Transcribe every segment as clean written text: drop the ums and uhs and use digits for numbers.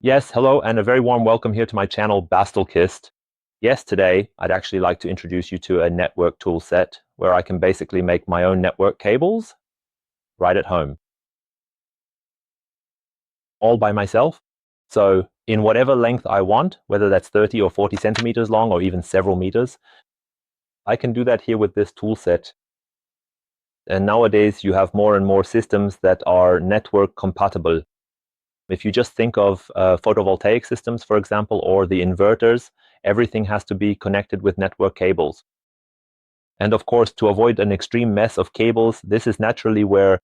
Yes, hello, and a very warm welcome here to my channel, Bastelkist. Yes, today I'd actually like to introduce you to a network tool set where I can basically make my own network cables right at home, all by myself. So in whatever length I want, whether that's 30 or 40 centimeters long or even several meters, I can do that here with this tool set. And nowadays you have more and more systems that are network compatible. If you just think of photovoltaic systems, for example, or the inverters, everything has to be connected with network cables. And of course, to avoid an extreme mess of cables, this is naturally where,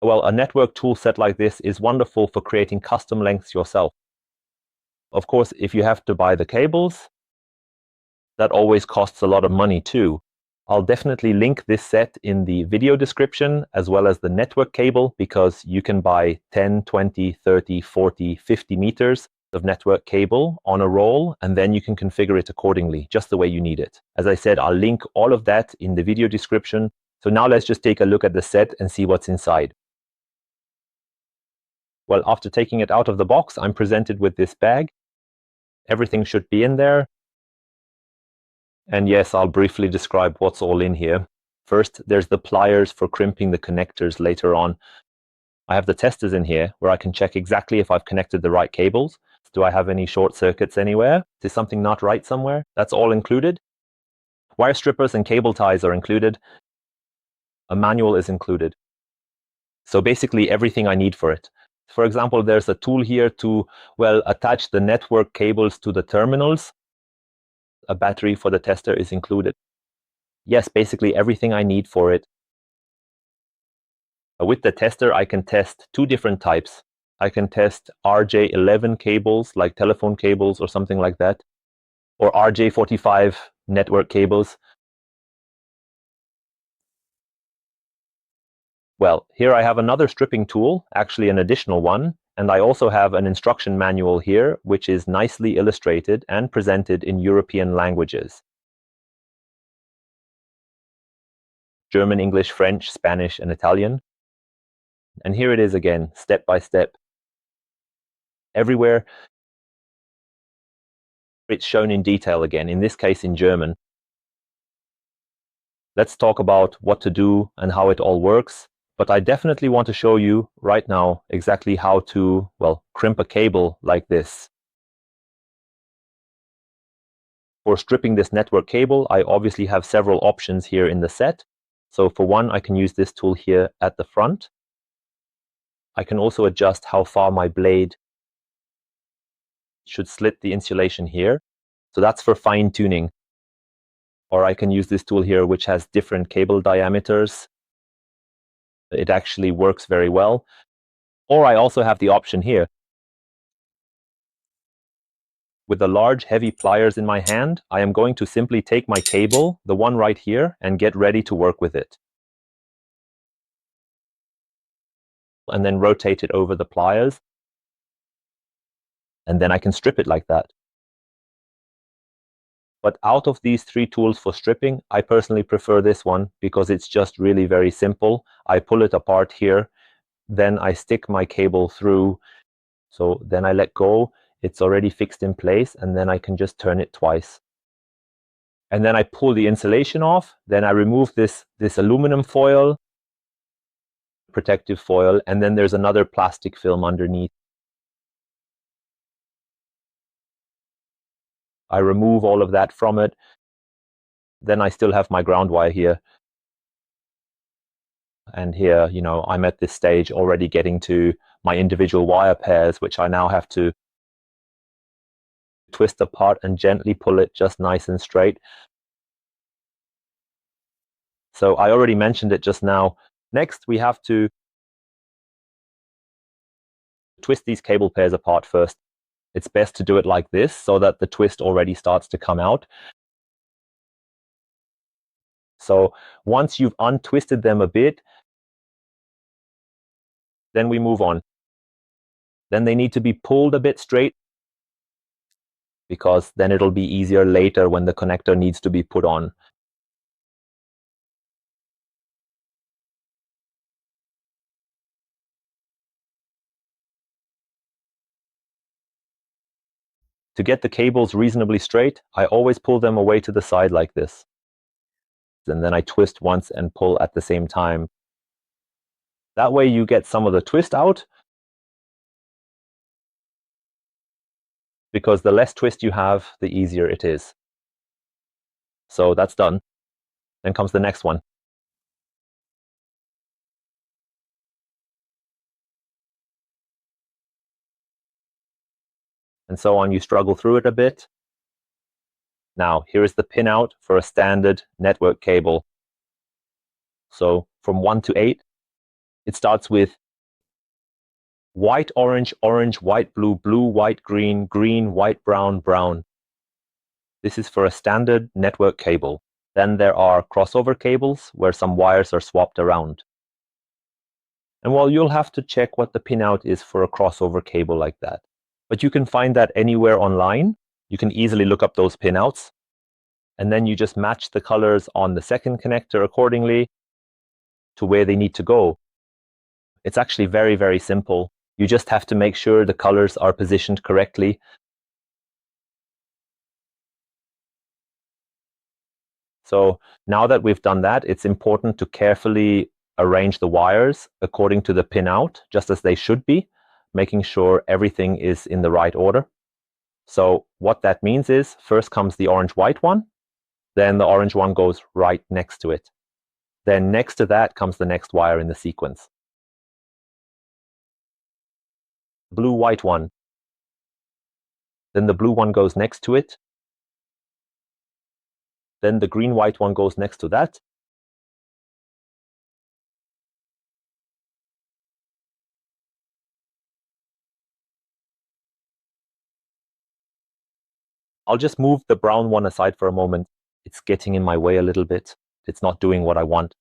well, a network tool set like this is wonderful for creating custom lengths yourself. Of course, if you have to buy the cables, that always costs a lot of money too. I'll definitely link this set in the video description as well as the network cable, because you can buy 10, 20, 30, 40, 50 meters of network cable on a roll, and then you can configure it accordingly, just the way you need it. As I said, I'll link all of that in the video description. So now let's just take a look at the set and see what's inside. Well, after taking it out of the box, I'm presented with this bag. Everything should be in there. And yes, I'll briefly describe what's all in here. First, there's the pliers for crimping the connectors later on. I have the testers in here where I can check exactly if I've connected the right cables. Do I have any short circuits anywhere? Is something not right somewhere? That's all included. Wire strippers and cable ties are included. A manual is included. So basically everything I need for it. For example, there's a tool here to, well, attach the network cables to the terminals. A battery for the tester is included. Yes, basically everything I need for it. With the tester, I can test two different types. I can test RJ11 cables, like telephone cables or something like that, or RJ45 network cables. Well, here I have another stripping tool, actually an additional one, and I also have an instruction manual here, which is nicely illustrated and presented in European languages. German, English, French, Spanish, and Italian. And here it is again, step by step. Everywhere it's shown in detail again, in this case in German. Let's talk about what to do and how it all works. But I definitely want to show you right now exactly how to, well, crimp a cable like this. For stripping this network cable, I obviously have several options here in the set. So for one, I can use this tool here at the front. I can also adjust how far my blade should slit the insulation here. So that's for fine tuning. Or I can use this tool here, which has different cable diameters. It actually works very well. Or I also have the option here. With the large heavy pliers in my hand, I am going to simply take my cable, the one right here, and get ready to work with it. And then rotate it over the pliers. And then I can strip it like that. But out of these three tools for stripping, I personally prefer this one because it's just really very simple. I pull it apart here, then I stick my cable through. So then I let go, it's already fixed in place, and then I can just turn it twice. And then I pull the insulation off, then I remove this aluminum foil, protective foil, and then there's another plastic film underneath. I remove all of that from it. Then I still have my ground wire here. And here, you know, I'm at this stage already getting to my individual wire pairs, which I now have to twist apart and gently pull it just nice and straight. So I already mentioned it just now. Next, we have to twist these cable pairs apart first. It's best to do it like this so that the twist already starts to come out. So once you've untwisted them a bit, then we move on. Then they need to be pulled a bit straight, because then it'll be easier later when the connector needs to be put on. To get the cables reasonably straight, I always pull them away to the side like this. And then I twist once and pull at the same time. That way you get some of the twist out, because the less twist you have, the easier it is. So that's done. Then comes the next one. And so on, you struggle through it a bit. Now, here is the pinout for a standard network cable. So from 1 to 8, it starts with white, orange, orange, white, blue, blue, white, green, green, white, brown, brown. This is for a standard network cable. Then there are crossover cables where some wires are swapped around. And well, you'll have to check what the pinout is for a crossover cable like that. But you can find that anywhere online. You can easily look up those pinouts. And then you just match the colors on the second connector accordingly to where they need to go. It's actually very, very simple. You just have to make sure the colors are positioned correctly. So now that we've done that, it's important to carefully arrange the wires according to the pinout, just as they should be, making sure everything is in the right order. So what that means is, first comes the orange-white one, then the orange one goes right next to it. Then next to that comes the next wire in the sequence. Blue-white one. Then the blue one goes next to it. Then the green-white one goes next to that. I'll just move the brown one aside for a moment. It's getting in my way a little bit. It's not doing what I want.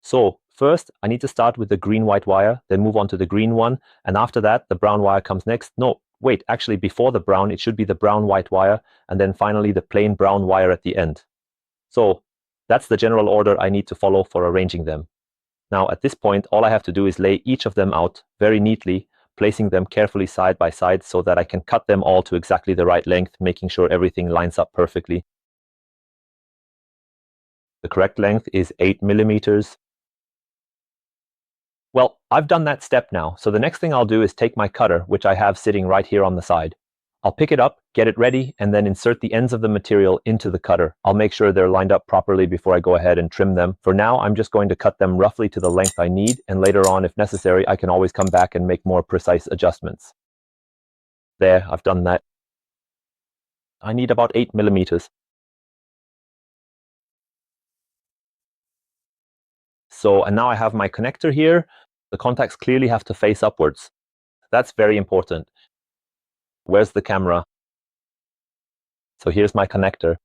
So first, I need to start with the green-white wire, then move on to the green one, and after that, the brown wire comes next. No, wait, actually before the brown, it should be the brown-white wire, and then finally the plain brown wire at the end. So that's the general order I need to follow for arranging them. Now at this point, all I have to do is lay each of them out very neatly, placing them carefully side by side so that I can cut them all to exactly the right length, making sure everything lines up perfectly. The correct length is 8 millimeters. Well, I've done that step now, so the next thing I'll do is take my cutter, which I have sitting right here on the side. I'll pick it up, get it ready, and then insert the ends of the material into the cutter. I'll make sure they're lined up properly before I go ahead and trim them. For now, I'm just going to cut them roughly to the length I need, and later on, if necessary, I can always come back and make more precise adjustments. There, I've done that. I need about 8 millimeters. So, and now I have my connector here. The contacts clearly have to face upwards. That's very important. Where's the camera? So here's my connector.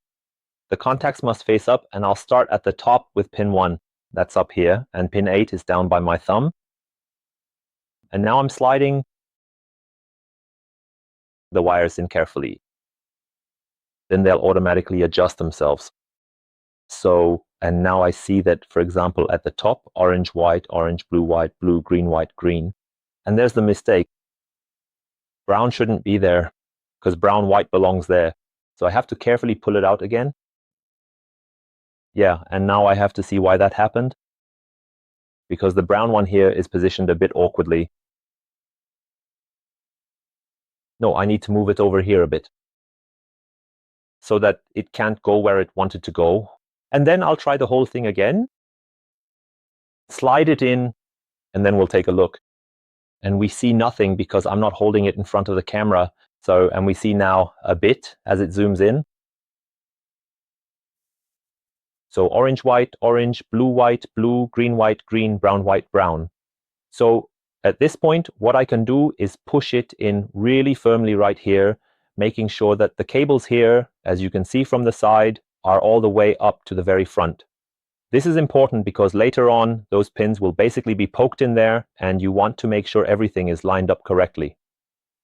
The contacts must face up, and I'll start at the top with pin 1. That's up here, and pin 8 is down by my thumb. And now I'm sliding the wires in carefully. Then they'll automatically adjust themselves. So, and now I see that, for example, at the top, orange, white, blue, green, white, green. And there's the mistake. Brown shouldn't be there, because brown, white belongs there. So I have to carefully pull it out again. Yeah, and now I have to see why that happened. Because the brown one here is positioned a bit awkwardly. No, I need to move it over here a bit, so that it can't go where it wanted to go. And then I'll try the whole thing again. Slide it in, and then we'll take a look. And we see nothing because I'm not holding it in front of the camera. So, and we see now a bit as it zooms in. So orange, white, blue, green, brown, white, brown. So at this point, what I can do is push it in really firmly right here, making sure that the cables here, as you can see from the side, are all the way up to the very front. This is important because later on, those pins will basically be poked in there, and you want to make sure everything is lined up correctly.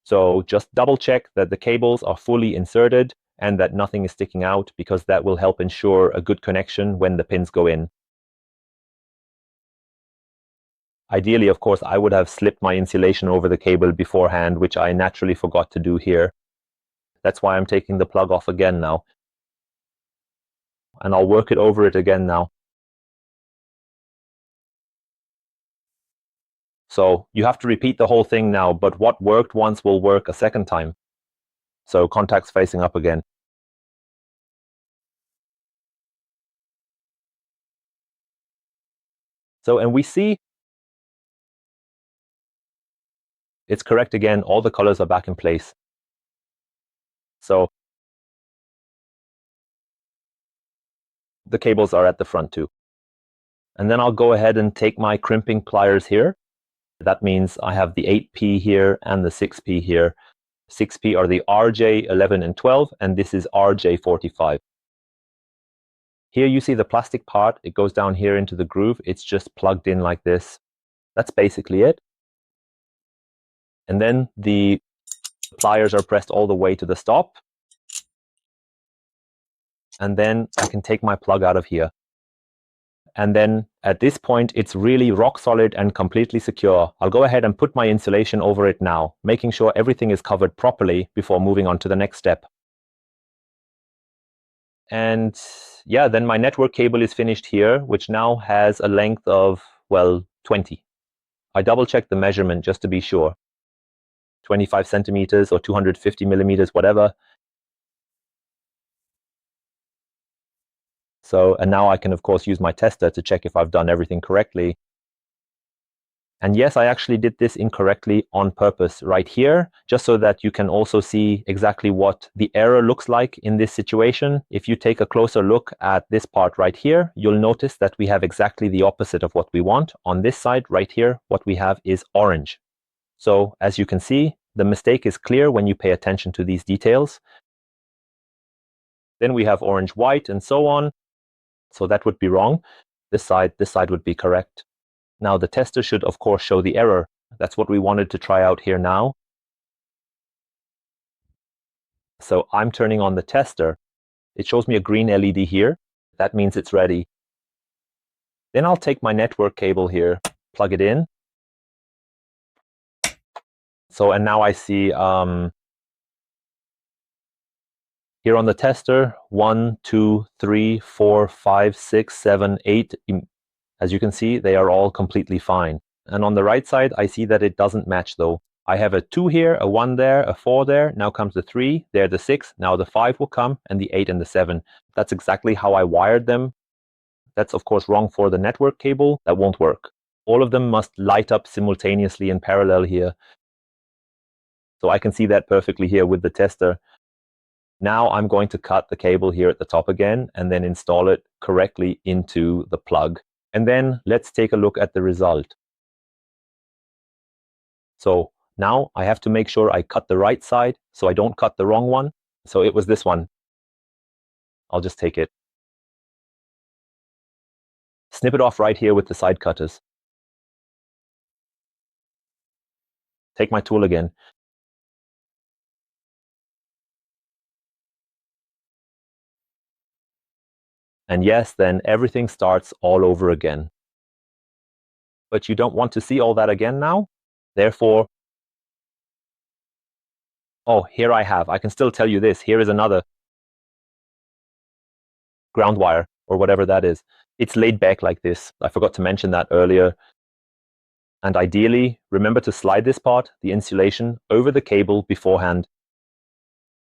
So just double check that the cables are fully inserted and that nothing is sticking out, because that will help ensure a good connection when the pins go in. Ideally, of course, I would have slipped my insulation over the cable beforehand, which I naturally forgot to do here. That's why I'm taking the plug off again now. And I'll work it over it again now. So you have to repeat the whole thing now, but what worked once will work a second time. So contacts facing up again. So, and we see it's correct again. All the colors are back in place. So the cables are at the front too. And then I'll go ahead and take my crimping pliers here. That means I have the 8P here and the 6P here. 6P are the RJ11 and 12, and this is RJ45. Here you see the plastic part. It goes down here into the groove. It's just plugged in like this. That's basically it. And then the pliers are pressed all the way to the stop. And then I can take my plug out of here. And then at this point, it's really rock solid and completely secure. I'll go ahead and put my insulation over it now, making sure everything is covered properly before moving on to the next step. And yeah, then my network cable is finished here, which now has a length of, well, 20. I double checked the measurement just to be sure. 25 centimeters or 250 millimeters, whatever. So, and now I can, of course, use my tester to check if I've done everything correctly. And yes, I actually did this incorrectly on purpose right here, just so that you can also see exactly what the error looks like in this situation. If you take a closer look at this part right here, you'll notice that we have exactly the opposite of what we want. On this side right here, what we have is orange. So as you can see, the mistake is clear when you pay attention to these details. Then we have orange, white, and so on. So that would be wrong. This side would be correct. Now the tester should, of course, show the error. That's what we wanted to try out here now. So I'm turning on the tester. It shows me a green LED here. That means it's ready. Then I'll take my network cable here, plug it in. So, and now I see here on the tester, 1, 2, 3, 4, 5, 6, 7, 8. As you can see, they are all completely fine. And on the right side, I see that it doesn't match though. I have a 2 here, a 1 there, a 4 there. Now comes the 3, there the 6. Now the 5 will come, and the 8 and the 7. That's exactly how I wired them. That's of course wrong for the network cable. That won't work. All of them must light up simultaneously in parallel here. So I can see that perfectly here with the tester. Now I'm going to cut the cable here at the top again and then install it correctly into the plug. And then let's take a look at the result. So now I have to make sure I cut the right side so I don't cut the wrong one. So it was this one. I'll just take it. Snip it off right here with the side cutters. Take my tool again. And yes, then everything starts all over again. But you don't want to see all that again now. Therefore, oh, here I can still tell you this. Here is another ground wire or whatever that is. It's laid back like this. I forgot to mention that earlier. And ideally, remember to slide this part, the insulation, over the cable beforehand.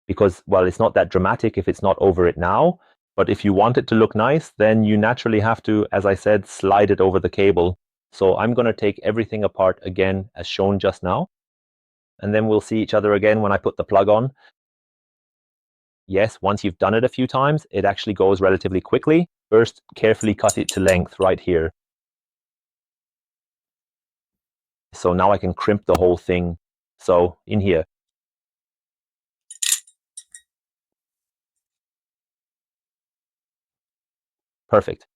Because, well, it's not that dramatic if it's not over it now. But if you want it to look nice, then you naturally have to, as I said, slide it over the cable. So I'm going to take everything apart again as shown just now. And then we'll see each other again when I put the plug on. Yes, once you've done it a few times, it actually goes relatively quickly. First, carefully cut it to length right here. So now I can crimp the whole thing. So in here. Perfect.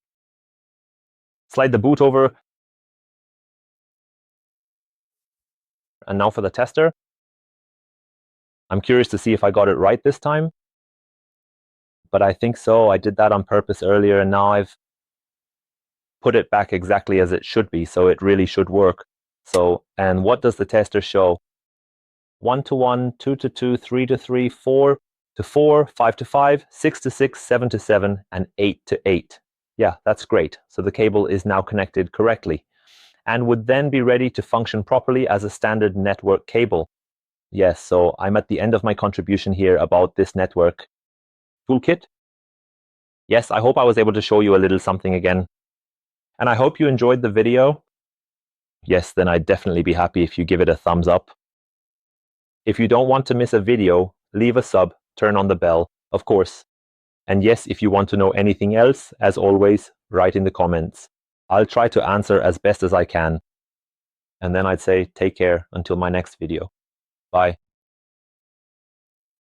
Slide the boot over. And now for the tester. I'm curious to see if I got it right this time. But I think so. I did that on purpose earlier, and now I've put it back exactly as it should be. So it really should work. So, and what does the tester show? 1 to 1, 2 to 2, 3 to 3, 4 to 4, 5 to 5, 6 to 6, 7 to 7, and 8 to 8. Yeah, that's great. So the cable is now connected correctly and would then be ready to function properly as a standard network cable. Yes, so I'm at the end of my contribution here about this network toolkit. Yes, I hope I was able to show you a little something again. And I hope you enjoyed the video. Yes, then I'd definitely be happy if you give it a thumbs up. If you don't want to miss a video, leave a sub, turn on the bell, of course. And yes, if you want to know anything else, as always, write in the comments. I'll try to answer as best as I can. And then I'd say take care until my next video. Bye.